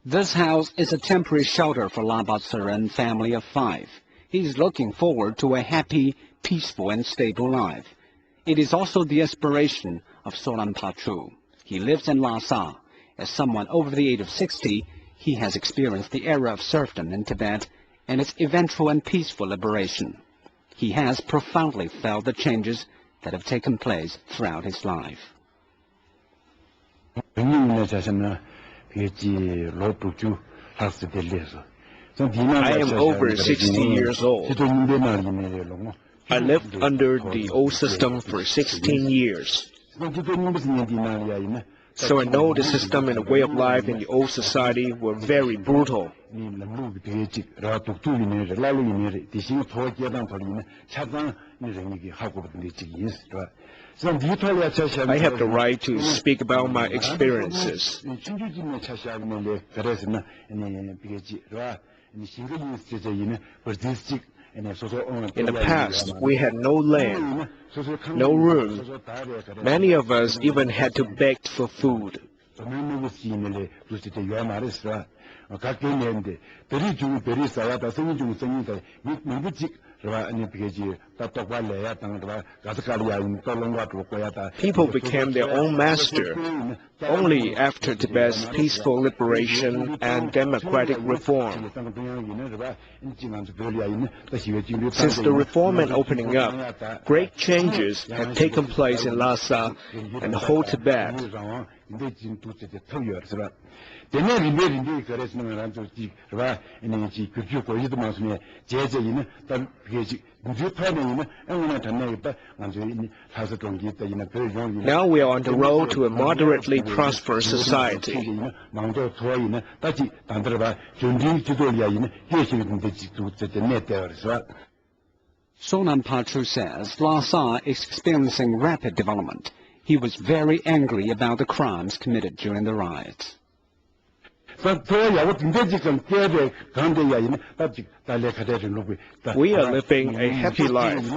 This house is a temporary shelter for Lama Tseren family of 5. He's looking forward to a happy, peaceful and stable life. It is also the aspiration of Solan Pachu. He lives in Lhasa. As someone over the age of 60, he has experienced the era of serfdom in Tibet and its eventual and peaceful liberation. He has profoundly felt the changes that have taken place throughout his life. I am over 60 years old. I lived under the old system for 16 years. So I know the system and the way of life in the old society were very brutal. I have the right to speak about my experiences. In the past, we had no land, no room. Many of us even had to beg for food. People became their own master only after Tibet's peaceful liberation and democratic reform. Since the reform and opening up, great changes have taken place in Lhasa and the whole Tibet. Now we are on the road to a moderately prosperous society. Solan Pachu says Lhasa is experiencing rapid development. He was very angry about the crimes committed during the riots. We are living a happy life.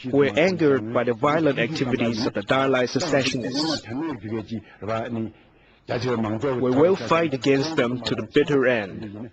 We're angered by the violent activities of the Dalai secessionists. We will fight against them to the bitter end.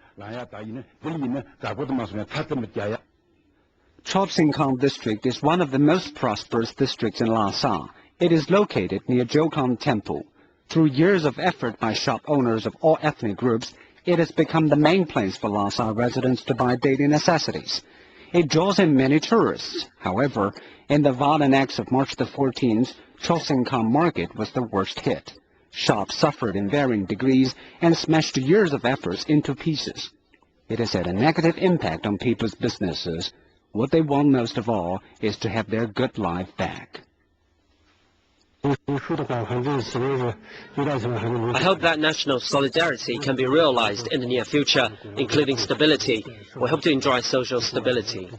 Chopsingkang district is one of the most prosperous districts in Lhasa. It is located near Jokang Temple. Through years of effort by shop owners of all ethnic groups, it has become the main place for Lhasa residents to buy daily necessities. It draws in many tourists. However, in the violent acts of March the 14th, Chopsingkang Market was the worst hit. Shops suffered in varying degrees and smashed years of efforts into pieces. It has had a negative impact on people's businesses. What they want most of all is to have their good life back. I hope that national solidarity can be realized in the near future, including stability. We hope to enjoy social stability.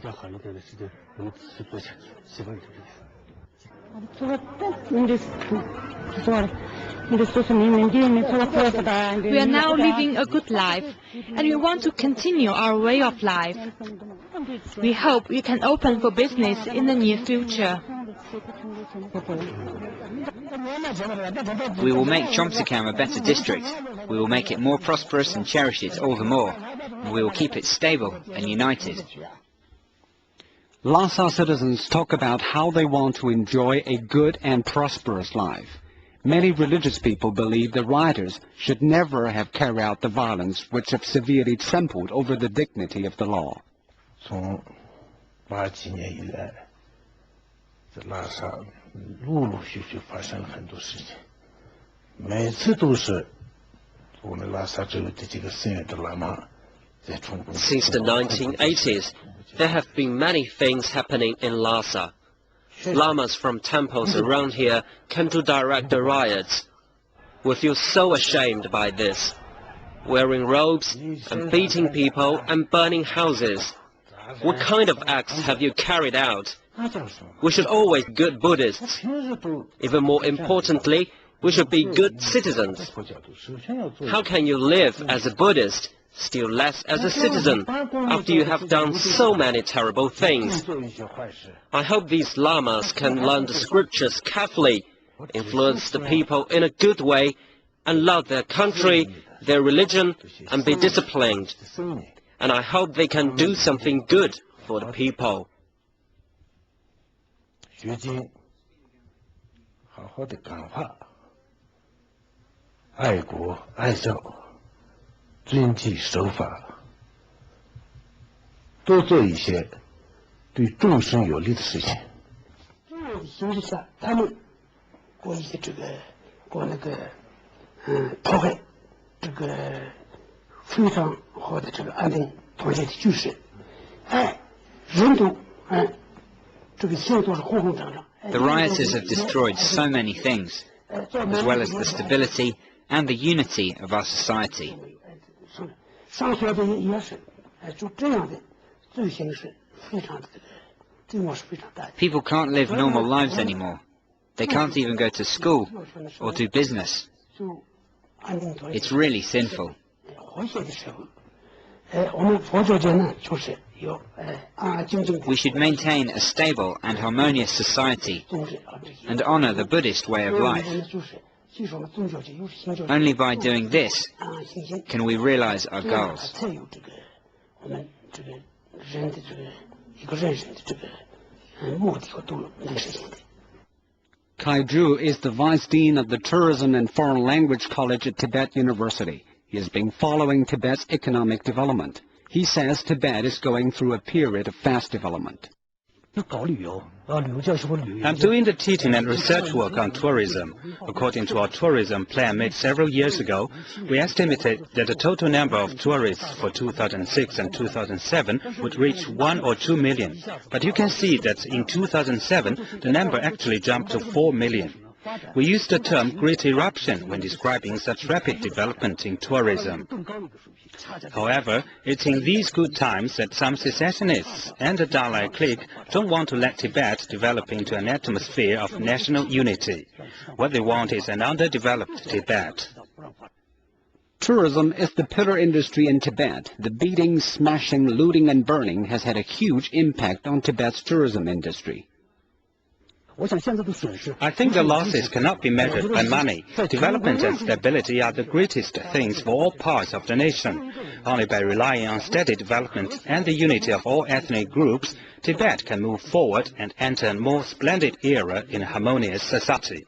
We are now living a good life, and we want to continue our way of life. We hope we can open for business in the near future. We will make Chomsakam a better district. We will make it more prosperous and cherish it all the more. We will keep it stable and united. Lhasa citizens talk about how they want to enjoy a good and prosperous life. Many religious people believe the rioters should never have carried out the violence which have severely trampled over the dignity of the law. Since the 1980s, there have been many things happening in Lhasa. Lamas from temples around here came to direct the riots. We feel so ashamed by this, wearing robes and beating people and burning houses. What kind of acts have you carried out? We should always be good Buddhists. Even more importantly, we should be good citizens. How can you live as a Buddhist, still less as a citizen, after you have done so many terrible things? I hope these lamas can learn the scriptures carefully, influence the people in a good way, and love their country, their religion and be disciplined. And I hope they can do something good for the people. 学经，好好的感化，爱国爱教，遵纪守法，多做一些对众生有利的事情。这样的形式下，他们过一些破坏非常好的安定团结的局势，人都现都是红红整整。The rioters have destroyed so many things, as well as the stability and the unity of our society. 上学的也是，就这样的罪行是非常的罪恶是非常大的。People can't live normal lives anymore. They can't even go to school or do business. It's really sinful. 和谐的社会，我们佛教界呢，就是要安安静静的。 We should maintain a stable and harmonious society and honor the Buddhist way of life. Only by doing this can we realize our goals. Kaiju is the Vice Dean of the Tourism and Foreign Language College at Tibet University. He has been following Tibet's economic development. He says Tibet is going through a period of fast development. I'm doing the teaching and research work on tourism. According to our tourism plan made several years ago, we estimated that the total number of tourists for 2006 and 2007 would reach 1 or 2 million. But you can see that in 2007, the number actually jumped to 4 million. We use the term Great Eruption when describing such rapid development in tourism. However, it's in these good times that some secessionists and the Dalai clique don't want to let Tibet develop into an atmosphere of national unity. What they want is an underdeveloped Tibet. Tourism is the pillar industry in Tibet. The beating, smashing, looting and burning has had a huge impact on Tibet's tourism industry. I think the losses cannot be measured by money. Development and stability are the greatest things for all parts of the nation. Only by relying on steady development and the unity of all ethnic groups, Tibet can move forward and enter a more splendid era in a harmonious society.